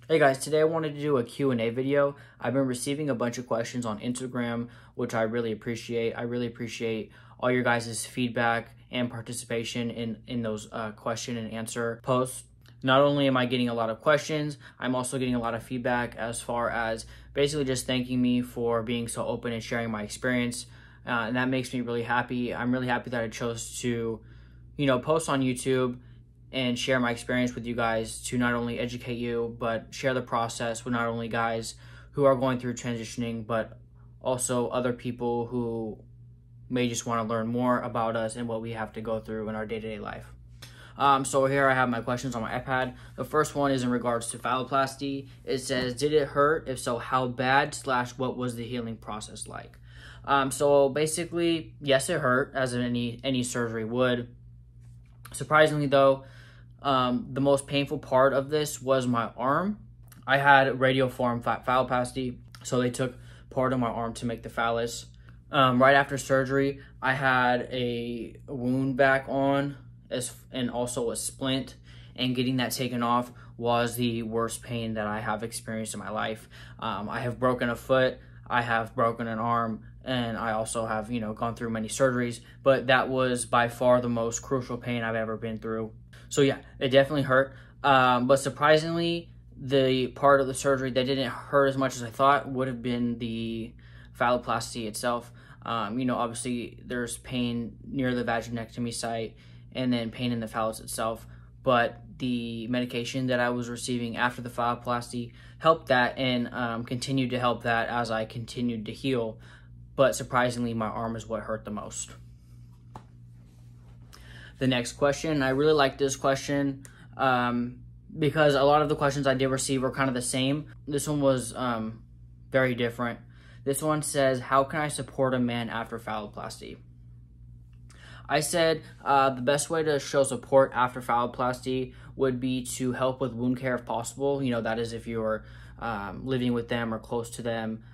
Hey guys, today I wanted to do a Q&A video. I've been receiving a bunch of questions on Instagram, which I really appreciate. I really appreciate all your guys' feedback and participation in those question and answer posts. Not only am I getting a lot of questions, I'm also getting a lot of feedback as far as basically just thanking me for being so open and sharing my experience. And that makes me really happy. I'm really happy that I chose to, post on YouTube and share my experience with you guys to not only educate you, but share the process with not only guys who are going through transitioning, but also other people who may just want to learn more about us and what we have to go through in our day-to-day life. So here I have my questions on my iPad. The first one is in regards to phalloplasty. It says, did it hurt? If so, how bad / what was the healing process like? So basically, yes, it hurt, as in any surgery would. Surprisingly though, the most painful part of this was my arm. I had radioform phalloplasty, so they took part of my arm to make the phallus. Right after surgery, I had a wound back on, and also a splint, and getting that taken off was the worst pain that I have experienced in my life. I have broken a foot, I have broken an arm, and I also have, gone through many surgeries, but that was by far the most crucial pain I've ever been through. So yeah, it definitely hurt. But surprisingly, the part of the surgery that didn't hurt as much as I thought would have been the phalloplasty itself. Obviously there's pain near the vaginectomy site and then pain in the phallus itself. But the medication that I was receiving after the phalloplasty helped that and continued to help that as I continued to heal. But surprisingly, my arm is what hurt the most. The next question, I really like this question because a lot of the questions I did receive were kind of the same. This one was very different. This one says, how can I support a man after phalloplasty? I said the best way to show support after phalloplasty would be to help with wound care if possible. That is if you're living with them or close to them.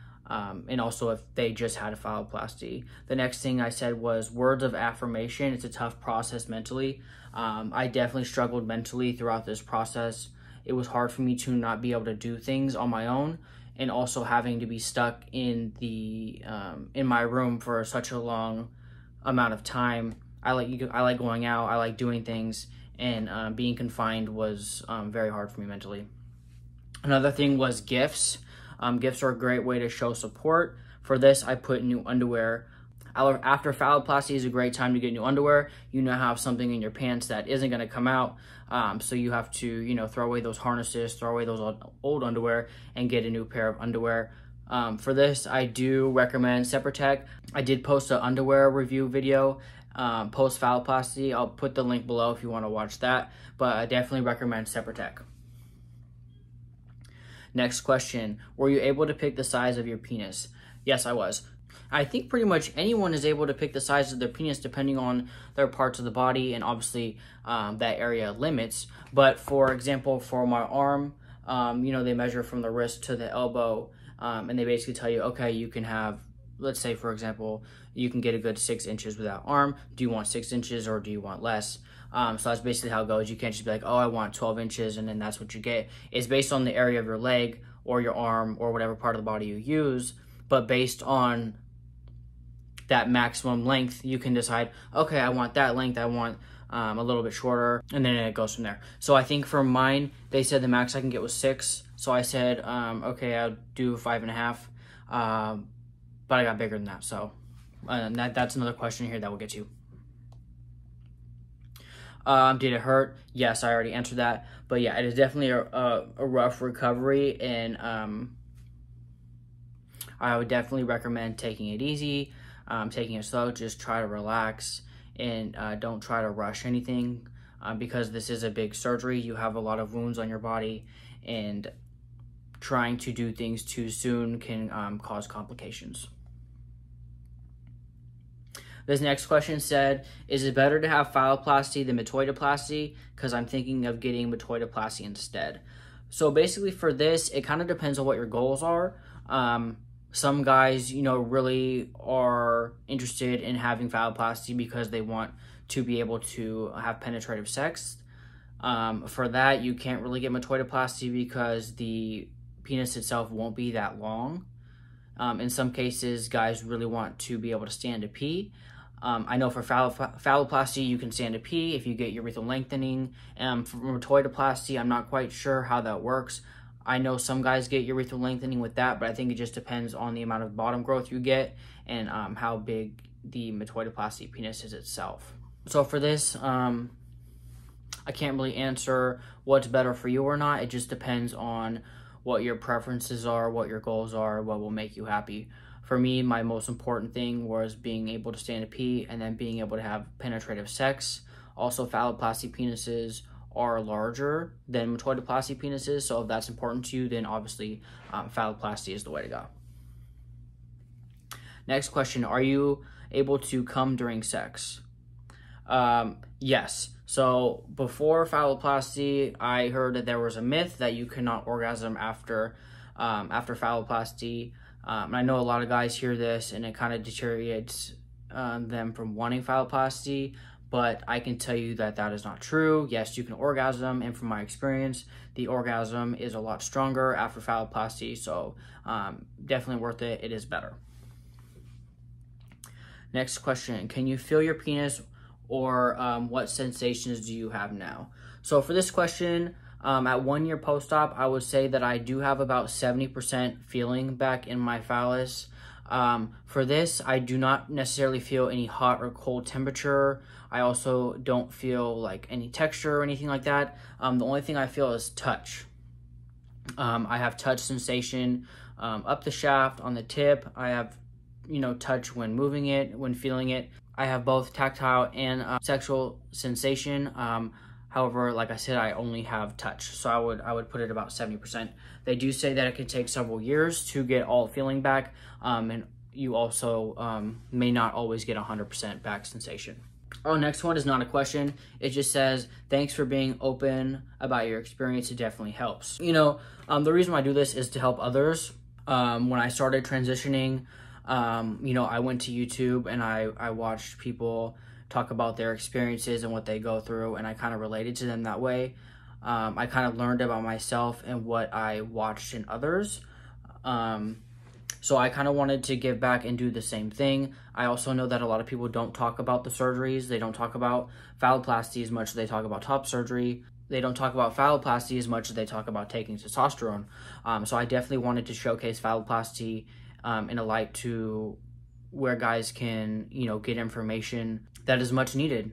And also if they just had a phalloplasty. The next thing I said was words of affirmation. It's a tough process mentally. I definitely struggled mentally throughout this process. It was hard for me to not be able to do things on my own, and also having to be stuck in my room for such a long amount of time. I like going out, I like doing things, and being confined was very hard for me mentally. Another thing was gifts. Gifts are a great way to show support. For this, I put new underwear. After phalloplasty is a great time to get new underwear. You now have something in your pants that isn't going to come out. So you have to, throw away those harnesses, throw away those old underwear, and get a new pair of underwear. For this, I do recommend Separtech. I did post an underwear review video post phalloplasty. I'll put the link below if you want to watch that. But I definitely recommend Separtech. Next question, were you able to pick the size of your penis? Yes, I was. I think pretty much anyone is able to pick the size of their penis depending on their parts of the body, and obviously that area limits. But for example, for my arm, they measure from the wrist to the elbow, and they basically tell you, okay, you can have, let's say for example, you can get a good 6 inches with that arm. Do you want 6 inches or do you want less? So that's basically how it goes. You can't just be like, oh, I want 12 inches, and then that's what you get. It's based on the area of your leg or your arm or whatever part of the body you use, but based on that maximum length, you can decide, okay, I want that length, I want a little bit shorter, and then it goes from there. So I think for mine, they said the max I can get was 6, so I said, okay, I'll do 5.5, but I got bigger than that, so that's another question here that we'll get to. Did it hurt? Yes, I already answered that. But yeah, it is definitely a rough recovery, and I would definitely recommend taking it easy, taking it slow. Just try to relax, and don't try to rush anything because this is a big surgery. You have a lot of wounds on your body, and trying to do things too soon can cause complications. This next question said, is it better to have phalloplasty than metoidoplasty? Because I'm thinking of getting metoidoplasty instead. So basically for this, it kind of depends on what your goals are. Some guys, really are interested in having phalloplasty because they want to be able to have penetrative sex. For that, you can't really get metoidoplasty because the penis itself won't be that long. In some cases, guys really want to be able to stand to pee. I know for phalloplasty, you can stand to pee if you get urethral lengthening. For metoidoplasty, I'm not quite sure how that works. I know some guys get urethral lengthening with that, but I think it just depends on the amount of bottom growth you get and how big the metoidoplasty penis is itself. So for this, I can't really answer what's better for you or not. It just depends on what your preferences are, what your goals are, what will make you happy. For me, my most important thing was being able to stand to pee and then being able to have penetrative sex. Also, phalloplasty penises are larger than metoidoplasty penises, so if that's important to you, then obviously phalloplasty is the way to go. Next question, are you able to come during sex? Yes. So before phalloplasty, I heard that there was a myth that you cannot orgasm after phalloplasty. I know a lot of guys hear this and it kind of deteriorates them from wanting phalloplasty, but I can tell you that that is not true. Yes, you can orgasm, and from my experience, the orgasm is a lot stronger after phalloplasty, so definitely worth it. It is better. Next question, can you feel your penis, or what sensations do you have now? So for this question, at 1 year post-op, I would say that I do have about 70% feeling back in my phallus. For this, I do not necessarily feel any hot or cold temperature. I also don't feel like any texture or anything like that. The only thing I feel is touch. I have touch sensation up the shaft, on the tip. I have, touch when moving it, when feeling it. I have both tactile and sexual sensation. However, like I said, I only have touch, so I would put it about 70%. They do say that it can take several years to get all feeling back, and you also may not always get 100% back sensation. Oh, next one is not a question. It just says, thanks for being open about your experience. It definitely helps. The reason why I do this is to help others. When I started transitioning, I went to YouTube and I watched people talk about their experiences and what they go through, and I kind of related to them that way. I kind of learned about myself and what I watched in others. So I kind of wanted to give back and do the same thing. I also know that a lot of people don't talk about the surgeries. They don't talk about phalloplasty as much as they talk about top surgery. They don't talk about phalloplasty as much as they talk about taking testosterone. So I definitely wanted to showcase phalloplasty in a light to where guys can, get information that is much needed.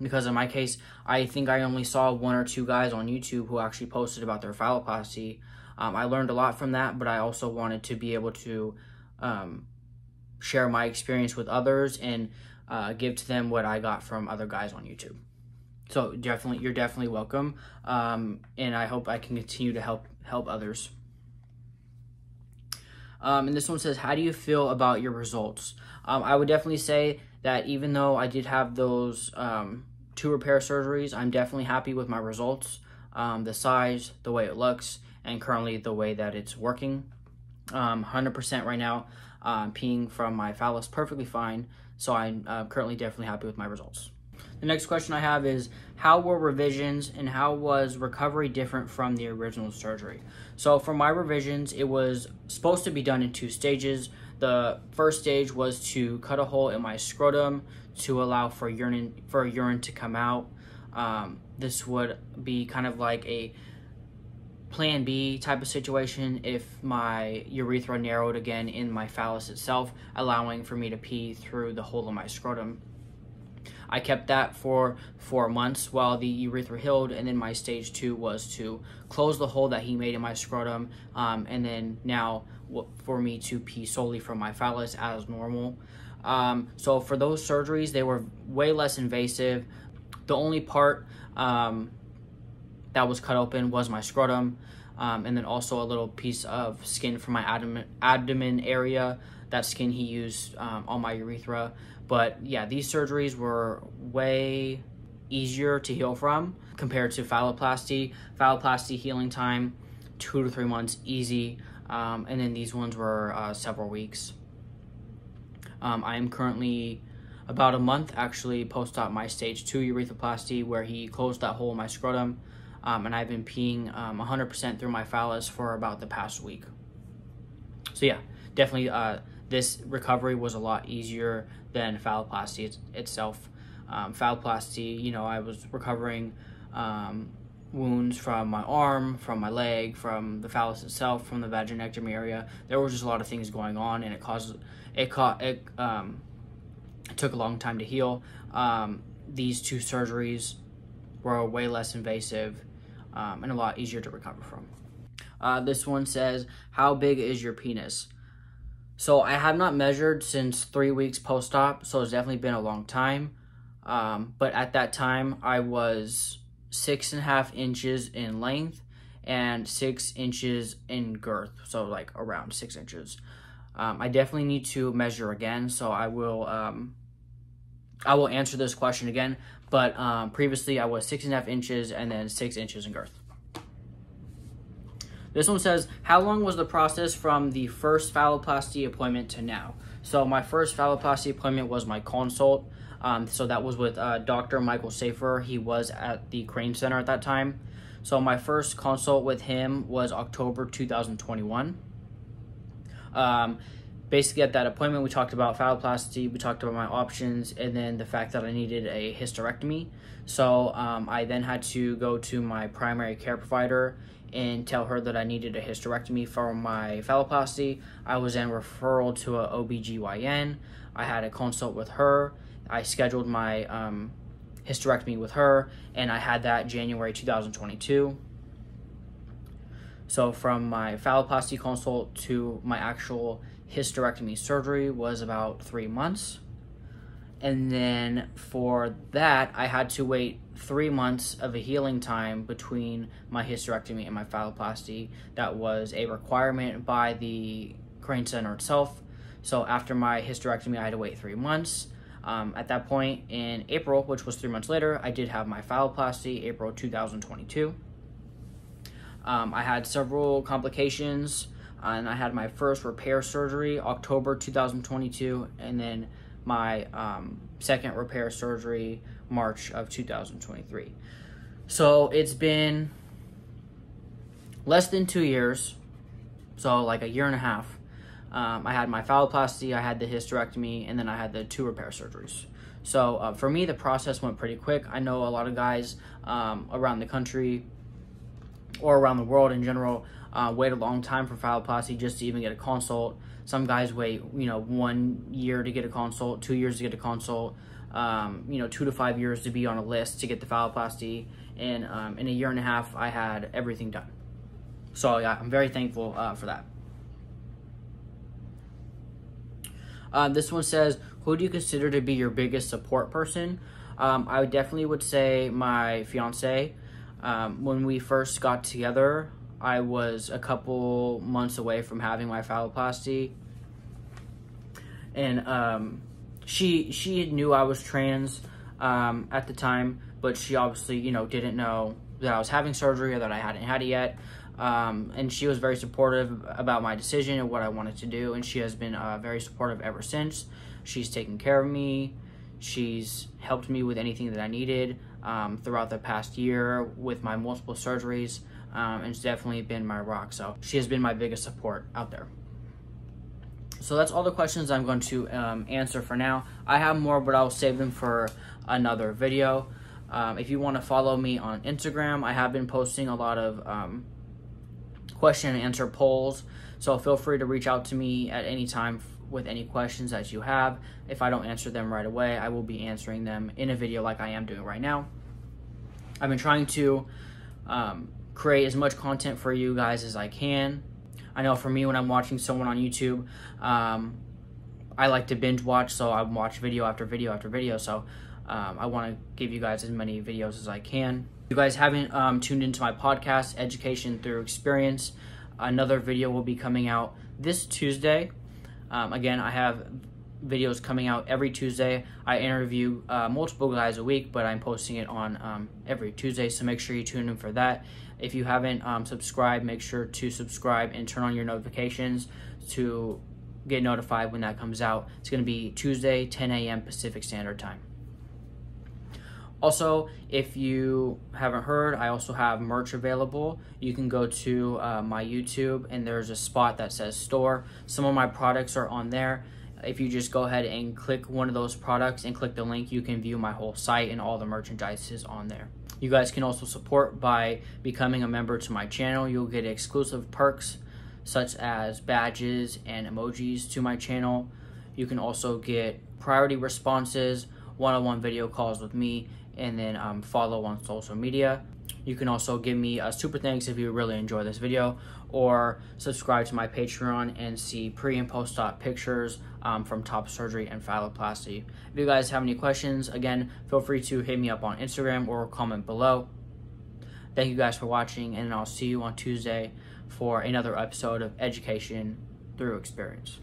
Because in my case, I think I only saw 1 or 2 guys on YouTube who actually posted about their phalloplasty. I learned a lot from that, but I also wanted to be able to share my experience with others and give to them what I got from other guys on YouTube. So you're definitely welcome, and I hope I can continue to help others. And this one says, how do you feel about your results? I would definitely say that even though I did have those 2 repair surgeries, I'm definitely happy with my results, the size, the way it looks, and currently the way that it's working. 100% right now, peeing from my phallus perfectly fine, so I'm currently definitely happy with my results. The next question I have is, how were revisions and how was recovery different from the original surgery? So for my revisions, it was supposed to be done in 2 stages. The first stage was to cut a hole in my scrotum to allow for urine to come out. This would be kind of like a plan B type of situation if my urethra narrowed again in my phallus itself, allowing for me to pee through the hole in my scrotum. I kept that for 4 months while the urethra healed, and then my stage 2 was to close the hole that he made in my scrotum, and then now for me to pee solely from my phallus as normal. So for those surgeries, they were way less invasive. The only part that was cut open was my scrotum, and then also a little piece of skin from my abdomen area. That skin he used on my urethra. But yeah, these surgeries were way easier to heal from compared to phalloplasty. Phalloplasty healing time, 2 to 3 months, easy. And then these ones were several weeks. I am currently about a month actually post-op my stage 2 urethroplasty, where he closed that hole in my scrotum, and I've been peeing 100% through my phallus for about the past week. So yeah, definitely this recovery was a lot easier than phalloplasty itself. Phalloplasty, you know, I was recovering wounds from my arm, from my leg, from the phallus itself, from the vaginectomy area. There was just a lot of things going on, and it took a long time to heal. These 2 surgeries were way less invasive and a lot easier to recover from. This one says, how big is your penis? So I have not measured since 3 weeks post-op, so it's definitely been a long time. But at that time, I was 6.5 inches in length and 6 inches in girth, so like around 6 inches. I definitely need to measure again, so I will answer this question again. But previously, I was 6.5 inches and then 6 inches in girth. This one says, how long was the process from the first phalloplasty appointment to now? So my first phalloplasty appointment was my consult. So that was with Dr. Michael Safer. He was at the Crane Center at that time. So my first consult with him was October 2021. Basically at that appointment, we talked about phalloplasty, we talked about my options, and then the fact that I needed a hysterectomy. So I then had to go to my primary care provider and tell her that I needed a hysterectomy for my phalloplasty. I was then referred to a OBGYN. I had a consult with her. I scheduled my hysterectomy with her, and I had that January 2022. So from my phalloplasty consult to my actual hysterectomy surgery was about 3 months. And then for that, I had to wait 3 months of a healing time between my hysterectomy and my phalloplasty. That was a requirement by the Crane Center itself. So after my hysterectomy, I had to wait 3 months. At that point in April, which was 3 months later, I did have my phalloplasty, April 2022. I had several complications, and I had my first repair surgery, October 2022, and then my second repair surgery, March of 2023. So it's been less than 2 years, so like a year and a half. I had my phalloplasty, I had the hysterectomy, and then I had the 2 repair surgeries. So for me, the process went pretty quick. I know a lot of guys around the country or around the world in general wait a long time for phalloplasty just to even get a consult. Some guys wait, 1 year to get a consult, 2 years to get a consult, 2 to 5 years to be on a list to get the phalloplasty. And in a year and a half, I had everything done. So yeah, I'm very thankful for that. This one says, who do you consider to be your biggest support person? I definitely would say my fiance. When we first got together, I was a couple months away from having my phalloplasty. And she knew I was trans at the time, but she obviously, didn't know that I was having surgery or that I hadn't had it yet. And she was very supportive about my decision and what I wanted to do, and she has been very supportive ever since. She's taken care of me. She's helped me with anything that I needed throughout the past year with my multiple surgeries, and it's definitely been my rock. So she has been my biggest support out there. So that's all the questions I'm going to answer for now. I have more, but I'll save them for another video. If you want to follow me on Instagram, I have been posting a lot of question and answer polls, so feel free to reach out to me at any time with any questions that you have. If I don't answer them right away, I will be answering them in a video like I am doing right now. I've been trying to create as much content for you guys as I can. I know for me, when I'm watching someone on YouTube, I like to binge watch, so I watch video after video after video. So I want to give you guys as many videos as I can. If you guys haven't tuned into my podcast, Education Through Experience, another video will be coming out this Tuesday. Again, I have videos coming out every Tuesday. I interview multiple guys a week, but I'm posting it on every Tuesday, so make sure you tune in for that. If you haven't subscribed, make sure to subscribe and turn on your notifications to get notified when that comes out. It's going to be Tuesday, 10 a.m. Pacific Standard Time. Also, if you haven't heard, I also have merch available. You can go to my YouTube and there's a spot that says store. Some of my products are on there. If you just go ahead and click one of those products and click the link, you can view my whole site and all the merchandise is on there. You guys can also support by becoming a member to my channel. You'll get exclusive perks such as badges and emojis to my channel. You can also get priority responses, one-on-one video calls with me, and then follow on social media. You can also give me a super thanks if you really enjoy this video, or subscribe to my Patreon and see pre and post-op pictures from top surgery and phalloplasty. If you guys have any questions, again, feel free to hit me up on Instagram or comment below. Thank you guys for watching, and I'll see you on Tuesday for another episode of Education Through Experience.